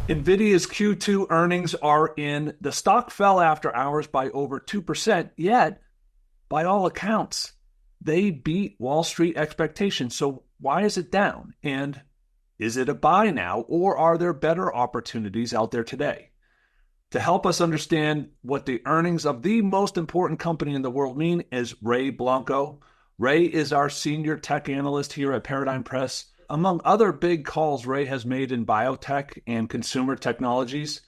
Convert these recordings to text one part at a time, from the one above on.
NVIDIA's Q2 earnings are in. The stock fell after hours by over 2%, yet, by all accounts, they beat Wall Street expectations. So, why is it down? And is it a buy now, or are there better opportunities out there today? To help us understand what the earnings of the most important company in the world mean is Ray Blanco. Ray is our senior tech analyst here at Paradigm Press. Among other big calls Ray has made in biotech and consumer technologies,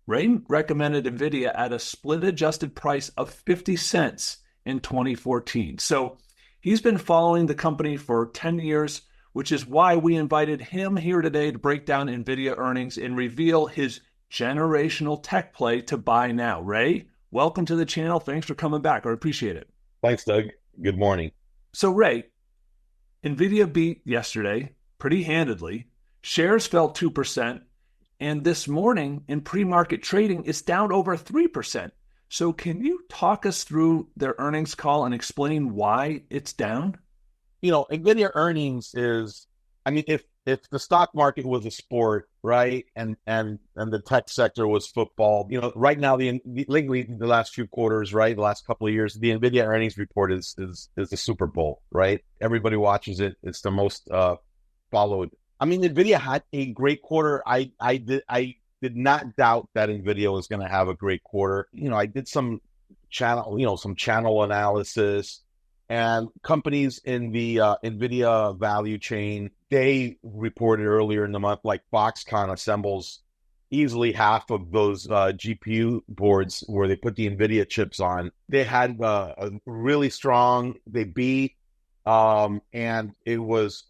Ray recommended NVIDIA at a split adjusted price of 50 cents in 2014. So he's been following the company for 10 years, which is why we invited him here today to break down NVIDIA earnings and reveal his generational tech play to buy now. Ray, welcome to the channel. Thanks for coming back. I appreciate it. Thanks, Doug. Good morning. So, Ray, NVIDIA beat yesterday pretty handedly. Shares fell 2%. And this morning in pre-market trading, it's down over 3%. So can you talk us through their earnings call and explain why it's down? NVIDIA earnings is, if the stock market was a sport, right, and the tech sector was football, right now lately the last few quarters, right, the last couple of years, the NVIDIA earnings report is the Super Bowl, right? Everybody watches it. It's the most followed. NVIDIA had a great quarter. I did not doubt that NVIDIA was going to have a great quarter. I did some channel analysis, and companies in the NVIDIA value chain, they reported earlier in the month, like Foxconn assembles easily half of those GPU boards where they put the NVIDIA chips on. They had a really strong, they beat, and it was,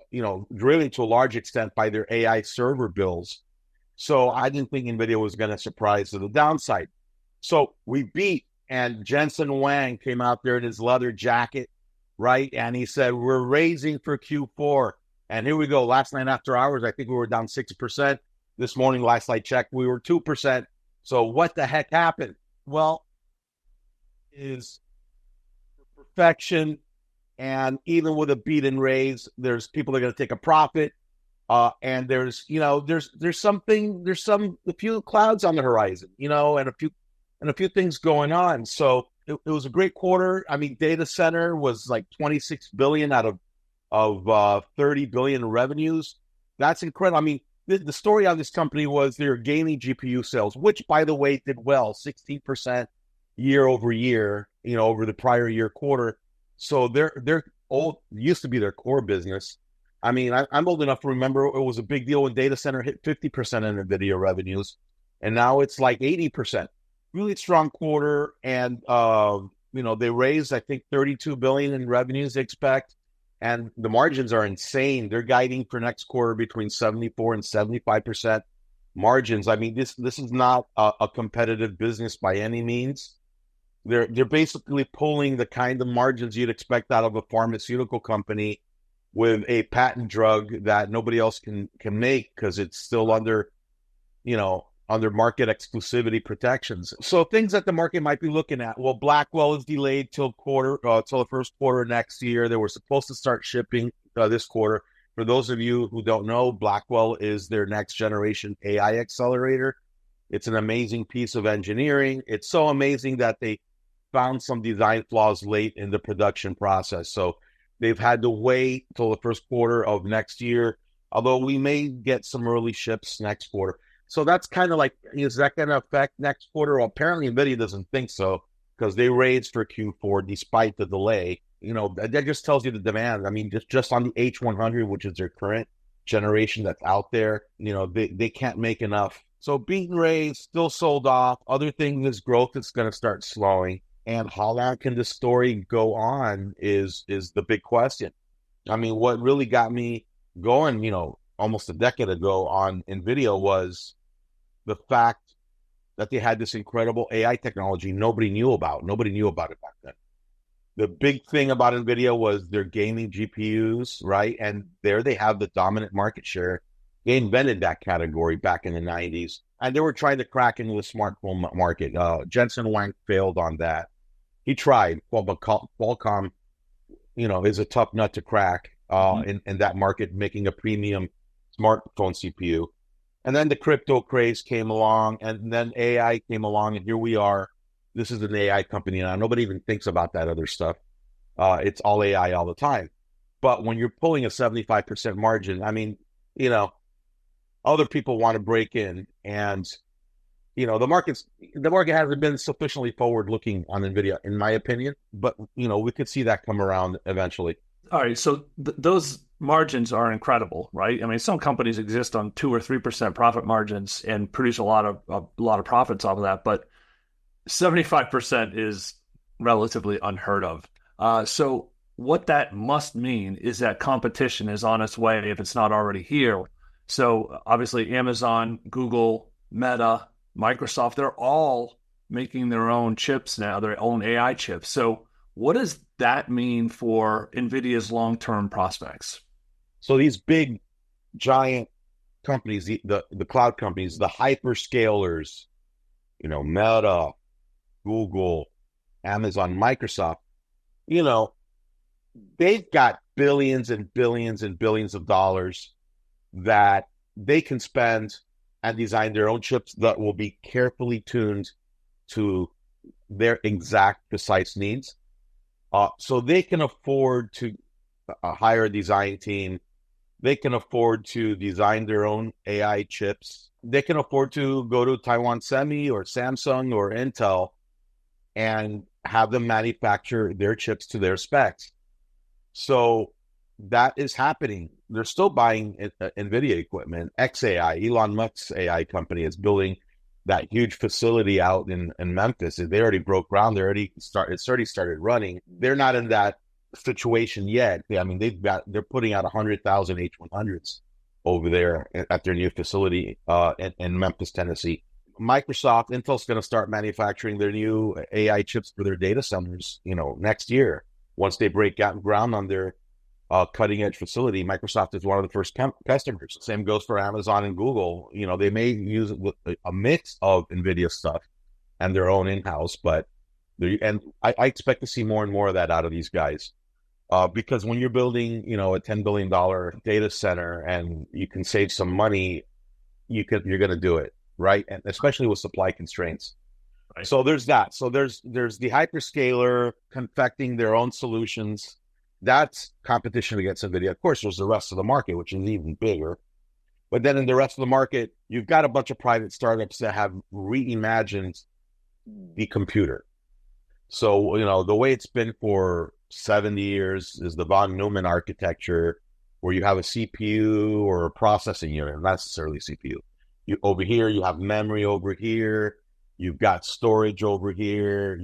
driven to a large extent by their AI server bills. So I didn't think NVIDIA was going to surprise to the downside. So we beat, and Jensen Huang came out there in his leather jacket, right? And he said, we're raising for Q4. And here we go. Last night after hours, I think we were down 6%. This morning, last I checked, we were 2%. So what the heck happened? Well, is perfection. And even with a beat and raise, there's people that are going to take a profit. And there's a few clouds on the horizon, and a few things going on. So it was a great quarter. Data center was like 26 billion out of 30 billion in revenues. That's incredible. The story on this company was they're gaining GPU sales, which, by the way, did well, 16% year over year, over the prior year quarter. So they're old, used to be their core business. I'm old enough to remember it was a big deal when data center hit 50% in NVIDIA revenues, and now it's like 80%. Really strong quarter, and they raised, I think, 32 billion in revenues they expect, and the margins are insane. They're guiding for next quarter between 74 and 75% margins. This is not a competitive business by any means. They're basically pulling the kind of margins you'd expect out of a pharmaceutical company with a patent drug that nobody else can make because it's still under market exclusivity protections. So things that the market might be looking at. Well, Blackwell is delayed till the first quarter next year. They were supposed to start shipping this quarter. For those of you who don't know, Blackwell is their next generation AI accelerator. It's an amazing piece of engineering. It's so amazing that they found some design flaws late in the production process. So they've had to wait till the first quarter of next year, although we may get some early ships next quarter. So that's kind of like, is that going to affect next quarter? Well, apparently NVIDIA doesn't think so because they raised for Q4 despite the delay. That just tells you the demand. Just on the H100, which is their current generation that's out there, they can't make enough. So beat and raise, still sold off. Other things is growth is going to start slowing. And how long can this story go on is the big question. What really got me going, almost a decade ago on NVIDIA was the fact that they had this incredible AI technology nobody knew about. Nobody knew about it back then. The big thing about NVIDIA was their gaming GPUs, right? And there they have the dominant market share. They invented that category back in the 90s. And they were trying to crack into the smartphone market. Jensen Huang failed on that. He tried. Well, but Qualcomm, is a tough nut to crack in that market, making a premium smartphone CPU. And then the crypto craze came along, and then AI came along, and here we are. This is an AI company now. Nobody even thinks about that other stuff. It's all AI all the time. But when you're pulling a 75% margin, I mean, you know, other people want to break in, and the market hasn't been sufficiently forward looking on Nvidia, in my opinion. But we could see that come around eventually. All right, so those margins are incredible, right? I mean, some companies exist on 2 or 3% profit margins and produce a lot of profits off of that, but 75% is relatively unheard of. So what that must mean is that competition is on its way if it's not already here. So obviously, Amazon, Google, Meta, Microsoft, they're all making their own chips now, their own AI chips. So what does that mean for NVIDIA's long-term prospects? So these big, giant companies, the cloud companies, the hyperscalers, Meta, Google, Amazon, Microsoft, they've got billions and billions and billions of dollars that they can spend and design their own chips that will be carefully tuned to their exact precise needs. So they can afford to hire a design team. They can afford to design their own AI chips. They can afford to go to Taiwan Semi or Samsung or Intel and have them manufacture their chips to their specs. So that is happening. They're still buying NVIDIA equipment. XAI, Elon Musk's AI company, is building that huge facility out in Memphis. They already broke ground. It's already started running. They're not in that situation yet. I mean, they're putting out 100,000 H100s over there at their new facility in Memphis, Tennessee. Microsoft, Intel's going to start manufacturing their new AI chips for their data centers, next year. Once they break ground on their cutting edge facility, Microsoft is one of the first customers. Same goes for Amazon and Google. They may use a mix of NVIDIA stuff and their own in-house, but I expect to see more and more of that out of these guys. Because when you're building, a $10 billion data center and you can save some money, you're going to do it, right? And especially with supply constraints. Right. So there's that. So there's the hyperscaler confecting their own solutions. That's competition against NVIDIA. Of course, there's the rest of the market, which is even bigger. But then in the rest of the market, you've got a bunch of private startups that have reimagined the computer. So, the way it's been for 70 years is the von Neumann architecture, where you have a CPU or a processing unit, not necessarily CPU. Over here, you have memory over here. You've got storage over here,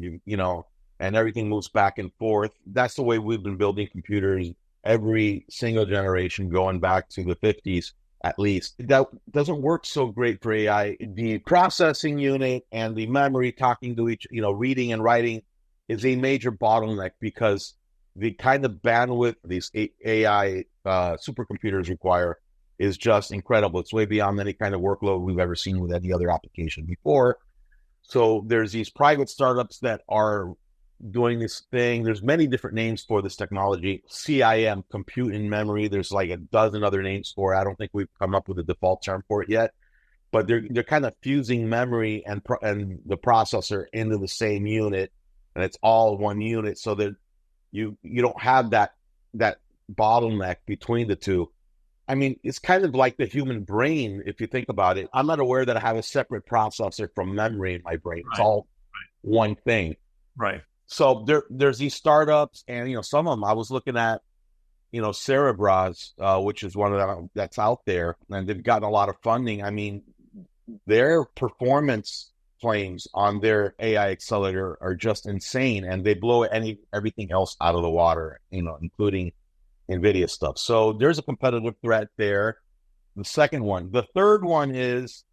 and everything moves back and forth. That's the way we've been building computers every single generation, going back to the 50s at least. That doesn't work so great for AI. The processing unit and the memory talking to each, reading and writing is a major bottleneck, because the kind of bandwidth these AI supercomputers require is just incredible. It's way beyond any kind of workload we've ever seen with any other application before. So there's these private startups that are doing this thing. There's many different names for this technology. CIM, compute in memory. There's like a dozen other names for it. I don't think we've come up with a default term for it yet. But they're kind of fusing memory and the processor into the same unit, and it's all one unit, so that you don't have that bottleneck between the two. I mean, it's kind of like the human brain, if you think about it. I'm not aware that I have a separate processor from memory in my brain. It's all one thing. Right. So there's these startups, and some of them I was looking at, Cerebras, which is one of them that's out there, and they've gotten a lot of funding. I mean, their performance claims on their AI accelerator are just insane, and they blow everything else out of the water, including NVIDIA stuff. So there's a competitive threat there. The third one is,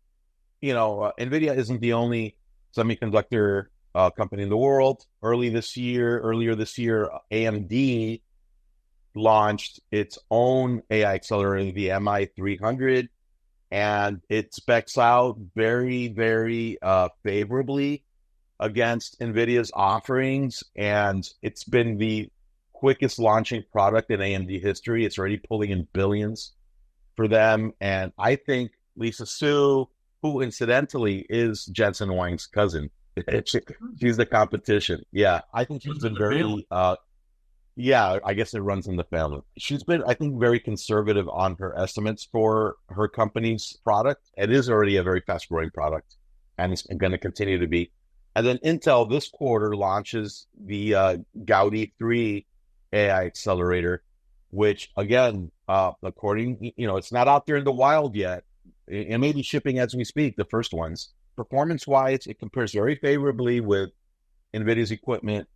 NVIDIA isn't the only semiconductor company in the world. Earlier this year, AMD launched its own AI accelerator, the MI300, and it specs out very, very favorably against NVIDIA's offerings, and it's been the quickest launching product in AMD history. It's already pulling in billions for them, and I think Lisa Su, who incidentally is Jensen Huang's cousin. She's the competition. Yeah, I think she's been very, yeah, I guess it runs in the family. She's been, I think, very conservative on her estimates for her company's product. It is already a very fast growing product, and it's going to continue to be. And then Intel this quarter launches the Gaudi 3 AI accelerator, which again, according, it's not out there in the wild yet. It may be shipping as we speak, the first ones. Performance-wise, it compares very favorably with NVIDIA's equipment.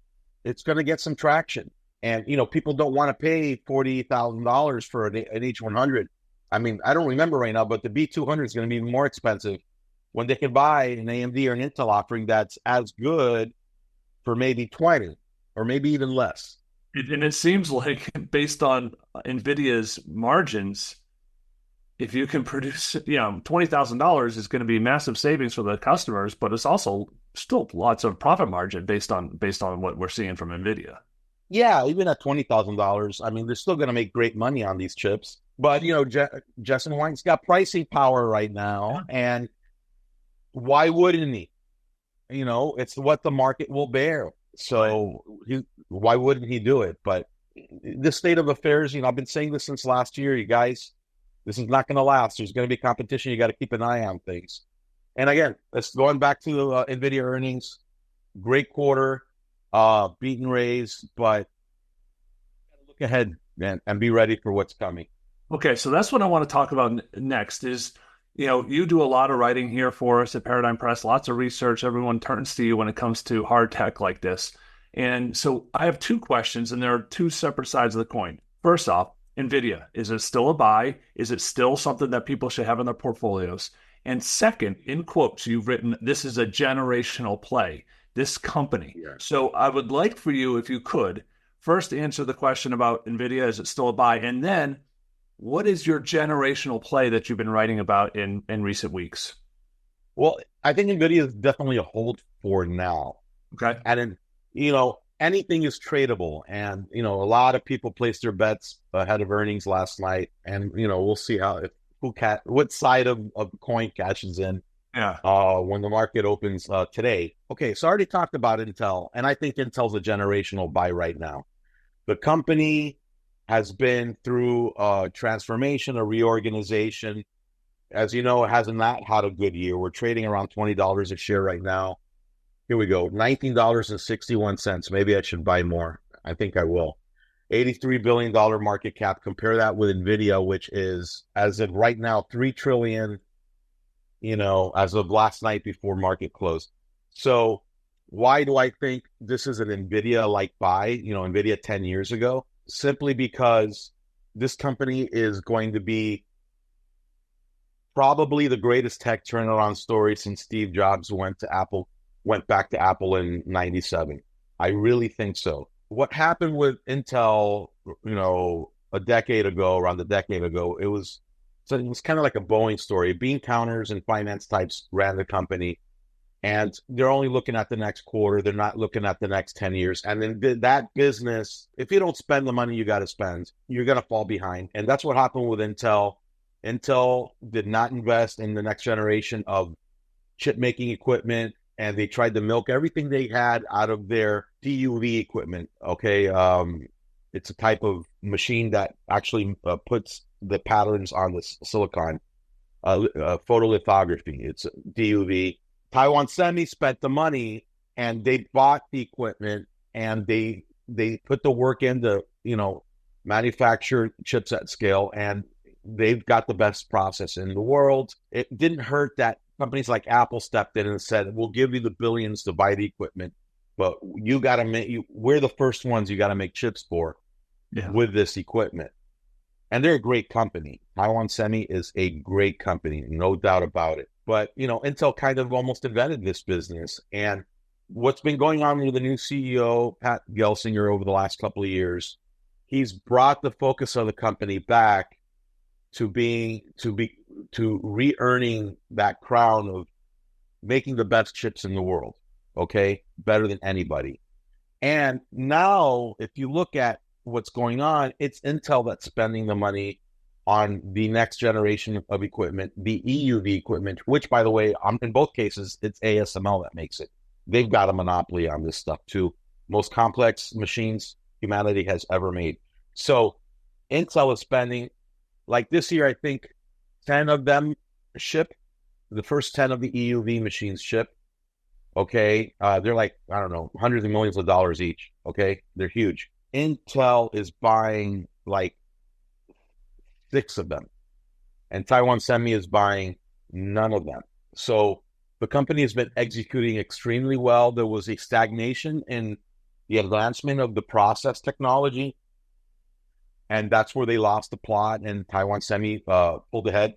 It's going to get some traction. And, people don't want to pay $40,000 for an H100. I mean, I don't remember right now, but the B200 is going to be more expensive when they can buy an AMD or an Intel offering that's as good for maybe 20 or maybe even less. And it seems like, based on NVIDIA's margins, if you can produce, $20,000 is going to be massive savings for the customers, but it's also still lots of profit margin based on what we're seeing from NVIDIA. Yeah, even at $20,000, I mean, they're still going to make great money on these chips. But, Jensen Huang's got pricing power right now, and why wouldn't he? It's what the market will bear. So why wouldn't he do it? But this state of affairs, I've been saying this since last year, you guys, this is not going to last. There's going to be competition. You got to keep an eye on things. And again, let's going back to NVIDIA earnings. Great quarter, beat and raise, but look ahead and be ready for what's coming. Okay, so that's what I want to talk about next is, you do a lot of writing here for us at Paradigm Press, lots of research. Everyone turns to you when it comes to hard tech like this. And so I have two questions, and there are two separate sides of the coin. First off, NVIDIA, is it still a buy? Is it still something that people should have in their portfolios? And second, in quotes, you've written, this is a generational play, this company. Yeah. So I would like for you, if you could, first answer the question about NVIDIA, is it still a buy? And then, what is your generational play that you've been writing about in recent weeks? Well, I think NVIDIA is definitely a hold for now. Okay. And, anything is tradable. And, a lot of people placed their bets ahead of earnings last night. And, we'll see what side of the coin cashes in when the market opens today. Okay, so I already talked about Intel, and I think Intel's a generational buy right now. The company has been through a transformation, a reorganization. As you know, it has not had a good year. We're trading around $20 a share right now. Here we go, $19.61. Maybe I should buy more. I think I will. $83 billion market cap. Compare that with NVIDIA, which is, as of right now, $3 trillion, as of last night before market closed. So why do I think this is an NVIDIA-like buy, NVIDIA 10 years ago? Simply because this company is going to be probably the greatest tech turnaround story since Steve Jobs went back to Apple in 97. I really think so. What happened with Intel, around a decade ago, it was kind of like a Boeing story. Bean counters and finance types ran the company, and they're only looking at the next quarter. They're not looking at the next 10 years. And then that business, if you don't spend the money you got to spend, you're going to fall behind. And that's what happened with Intel. Intel did not invest in the next generation of chip making equipment, and they tried to milk everything they had out of their DUV equipment. Okay. It's a type of machine that actually puts the patterns on the silicon, photolithography. It's DUV. Taiwan Semi spent the money, and they bought the equipment, and they put the work into, manufacture chips at scale, and they've got the best process in the world. It didn't hurt that companies like Apple stepped in and said, we'll give you the billions to buy the equipment, but you got to we're the first ones you got to make chips for with this equipment. And they're a great company. Taiwan Semi is a great company, no doubt about it. But, Intel kind of almost invented this business. And what's been going on with the new CEO, Pat Gelsinger, over the last couple of years, he's brought the focus of the company back to re-earning that crown of making the best chips in the world, okay? Better than anybody. And now, if you look at what's going on, it's Intel that's spending the money on the next generation of equipment, the EUV equipment, which, by the way, in both cases, it's ASML that makes it. They've got a monopoly on this stuff too. Most complex machines humanity has ever made. So Intel is spending, like this year, I think 10 of them ship. The first 10 of the EUV machines ship. Okay. They're like, I don't know, hundreds of millions of dollars each. Okay. They're huge. Intel is buying like 6 of them, and Taiwan Semi is buying none of them. So the company has been executing extremely well. There was a stagnation in the advancement of the process technology, and that's where they lost the plot, and Taiwan Semi pulled ahead.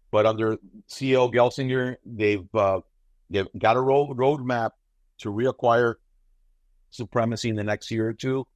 But under CEO Gelsinger, they've got a roadmap to reacquire supremacy in the next year or two.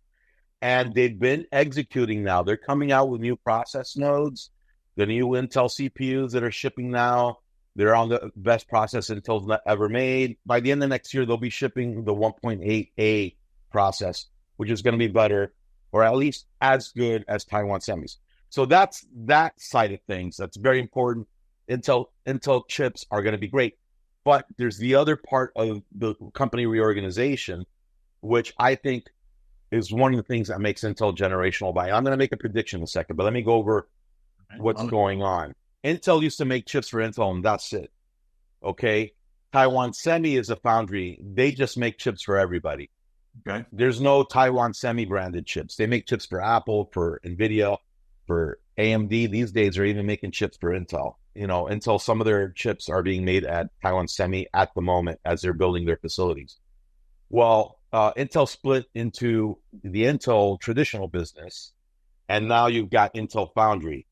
And they've been executing now. They're coming out with new process nodes, the new Intel CPUs that are shipping now. They're on the best process Intel's ever made. By the end of next year, they'll be shipping the 1.8A process, which is going to be better, or at least as good as Taiwan Semis. So that's that side of things. That's very important. Intel chips are going to be great. But there's the other part of the company reorganization, which I think is one of the things that makes Intel generational buy. I'm going to make a prediction in a second, but let me go over what's going on. Intel used to make chips for Intel, and that's it. Okay? Taiwan Semi is a foundry. They just make chips for everybody. Okay. There's no Taiwan Semi branded chips. They make chips for Apple, for NVIDIA, for AMD. These days, they're even making chips for Intel. You know, Intel, some of their chips are being made at Taiwan Semi at the moment as they're building their facilities. Well, Intel split into the Intel traditional business, and now you've got Intel Foundry,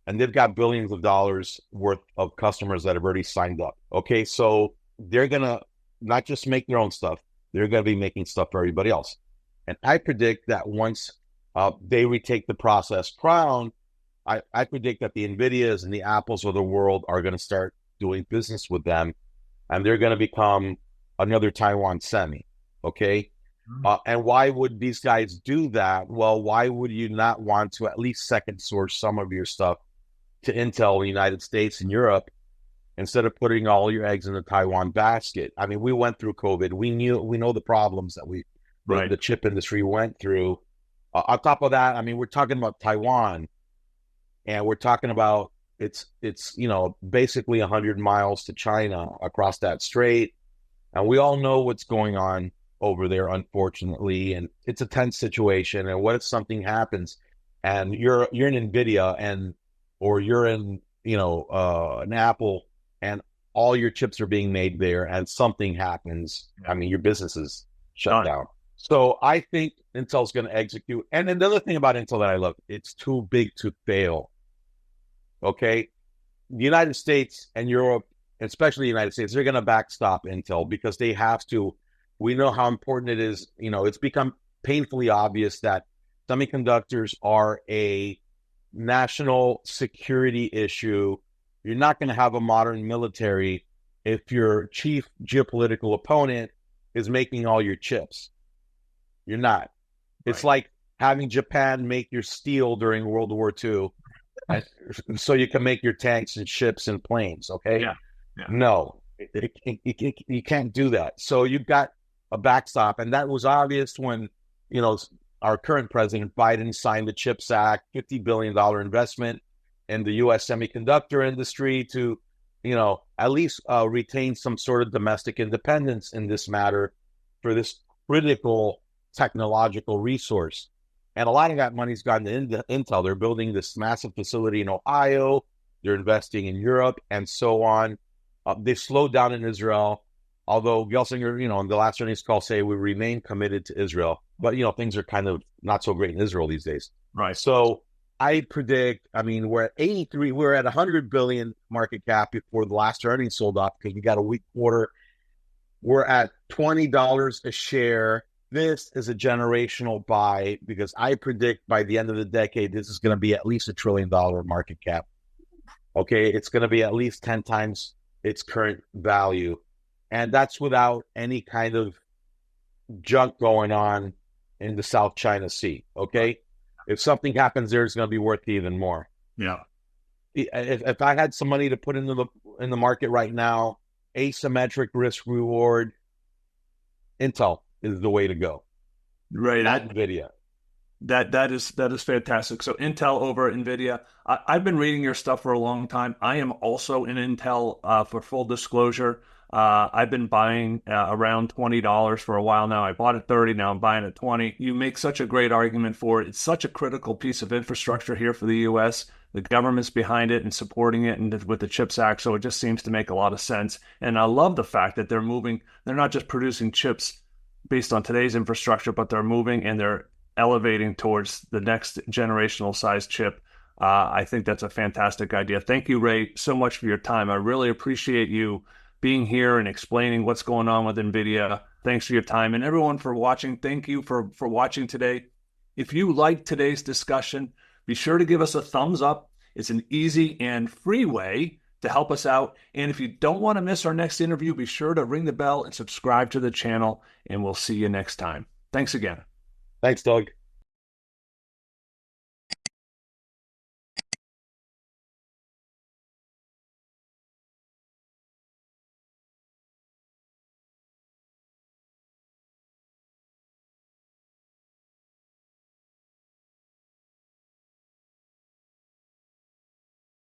and they've got billions of dollars worth of customers that have already signed up. Okay, so they're going to not just make their own stuff, they're going to be making stuff for everybody else. And I predict that once they retake the process crown, I predict that the NVIDIAs and the Apples of the world are going to start doing business with them, and they're going to become another Taiwan Semi. Okay. And why would these guys do that? Well, why would you not want to at least second source some of your stuff to Intel in the United States and Europe instead of putting all your eggs in the Taiwan basket? I mean, we went through COVID. We know the problems that the chip industry went through. On top of that, I mean, we're talking about Taiwan, and we're talking about it's basically 100 miles to China across that strait. And we all know what's going on over there, unfortunately, and it's a tense situation. And what if something happens and you're in NVIDIA or you're in an Apple, and all your chips are being made there, and something happens? I mean, your business is shut down. So I think Intel's going to execute. And another thing about Intel that I love, it's too big to fail. Okay, the United States and Europe, especially the United States, they're going to backstop Intel because they have to. We know how important it is. It's become painfully obvious that semiconductors are a national security issue. You're not going to have a modern military if your chief geopolitical opponent is making all your chips. You're not. It's like having Japan make your steel during World War II so you can make your tanks and ships and planes, okay? Yeah. No, you can't do that. So you've got a backstop, and that was obvious when, our current president, Biden, signed the CHIPS Act, $50 billion investment in the U.S. semiconductor industry to, at least retain some sort of domestic independence in this matter for this critical technological resource. And a lot of that money's gone to Intel. They're building this massive facility in Ohio. They're investing in Europe and so on. They've slowed down in Israel, although Gelsinger, in the last earnings call, say we remain committed to Israel. But, things are kind of not so great in Israel these days. Right. So I predict, we're at 83, we're at 100 billion market cap before the last earnings sold off because we got a weak quarter. We're at $20 a share. This is a generational buy because I predict by the end of the decade, this is going to be at least $1 trillion market cap. Okay. It's going to be at least 10 times its current value. And that's without any kind of junk going on in the South China Sea. Okay. If something happens there, it's going to be worth even more. Yeah. If I had some money to put into the market right now, asymmetric risk reward, Intel is the way to go. Right. Not Nvidia. That is fantastic. So Intel over NVIDIA. I've been reading your stuff for a long time. I am also in Intel for full disclosure. I've been buying around $20 for a while now. I bought at 30, now I'm buying at 20. You make such a great argument for it. It's such a critical piece of infrastructure here for the US. The government's behind it and supporting it and with the CHIPS Act, so it just seems to make a lot of sense. And I love the fact that they're not just producing chips based on today's infrastructure, but they're moving and they're elevating towards the next generational size chip. I think that's a fantastic idea. Thank you, Ray, so much for your time. I really appreciate you being here and explaining what's going on with NVIDIA. Thanks for your time. And everyone for watching, thank you for watching today. If you liked today's discussion, be sure to give us a thumbs up. It's an easy and free way to help us out. And if you don't want to miss our next interview, be sure to ring the bell and subscribe to the channel, and we'll see you next time. Thanks again. Thanks, Doug.